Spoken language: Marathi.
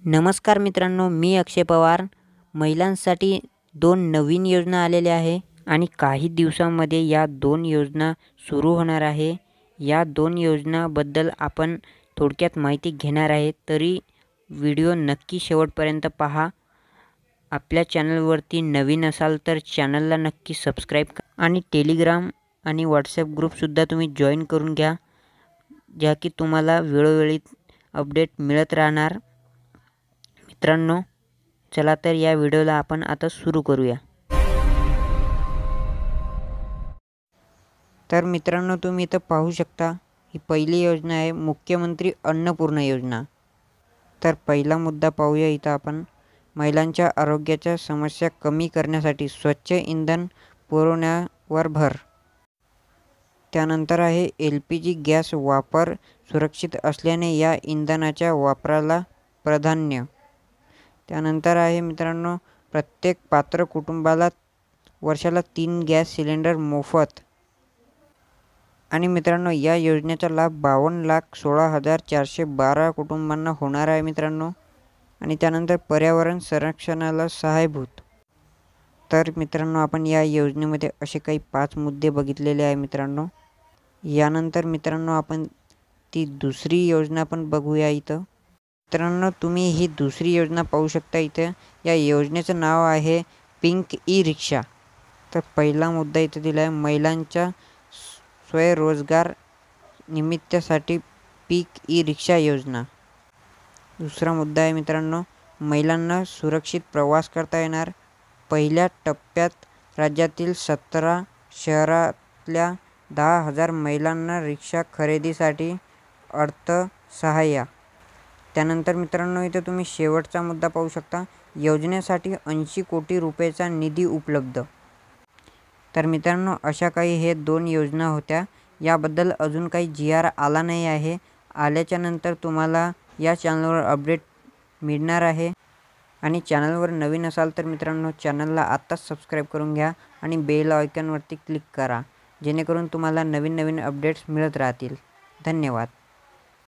नमस्कार मित्रांनो, मी अक्षय पवार। महिलांसाठी 2 नवीन योजना आलेल्या आहे आणि काही दिवसांमध्ये या 2 योजना सुरू होणार आहे। या 2 योजनाबद्दल आपण थोडक्यात माहिती घेणार आहे, तरी व्हिडिओ नक्की शेवटपर्यंत पहा। आपल्या चॅनलवरती नवीन असाल तर चॅनलला नक्की सबस्क्राइब करा आणि टेलिग्राम आणि व्हॉट्सॲप ग्रुपसुद्धा तुम्ही जॉईन करून घ्या, ज्या की तुम्हाला वेळोवेळी अपडेट मिळत राहणार। मित्रांनो, चला तर या व्हिडिओला आपण आता सुरू करूया। तर मित्रांनो, तुम्ही इथं पाहू शकता, ही पहिली योजना आहे मुख्यमंत्री अन्नपूर्णा योजना। तर पहिला मुद्दा पाहूया इथं आपण। महिलांच्या आरोग्याच्या समस्या कमी करण्यासाठी स्वच्छ इंधन पुरवण्यावर भर। त्यानंतर आहे LPG गॅस वापर सुरक्षित असल्याने या इंधनाच्या वापराला प्राधान्य। त्यानंतर आहे मित्रांनो, प्रत्येक पात्र कुटुंबाला वर्षाला 3 गॅस सिलेंडर मोफत। आणि मित्रांनो, या योजनेचा लाभ 52,16,412 कुटुंबांना होणार आहे मित्रांनो। आणि त्यानंतर पर्यावरण संरक्षणाला सहाय्यभूत। तर मित्रांनो, आपण या योजनेमध्ये असे काही 5 मुद्दे बघितलेले आहे मित्रांनो। यानंतर मित्रांनो, आपण ती दुसरी योजना पण बघूया इथं। मित्रांनो, तुम्ही ही दुसरी योजना पाहू शकता इथे। या योजनेचं नाव आहे पिंक ई-रिक्षा। तर पहिला मुद्दा इथे दिला आहे, महिलांच्या स्वयंरोजगार निमित्तासाठी पिंक ई-रिक्षा योजना। दुसरा मुद्दा आहे मित्रांनो, महिलांना सुरक्षित प्रवास करता येणार। पहिल्या टप्प्यात राज्यातील 17 शहरातल्या 10,000 महिलांना रिक्षा खरेदीसाठी अर्थसहाय्य। त्यानंतर मित्रांनो, इथे तुम्ही शेवटचा मुद्दा पाहू शकता, योजनेसाठी 80 कोटी रुपयाचा निधी उपलब्ध। तर मित्रांनो, अशा काही हे 2 योजना होत्या। याबद्दल अजून काही GR आला नाही आहे। आल्याच्या नंतर तुम्हाला या चॅनलवर अपडेट मिळणार आहे। आणि चॅनलवर नवीन असाल तर मित्रांनो, चॅनलला आत्ताच सबस्क्राइब करून घ्या आणि बेल आयकॉनवरती क्लिक करा, जेणेकरून तुम्हाला नवीन अपडेट्स मिळत राहतील। धन्यवाद।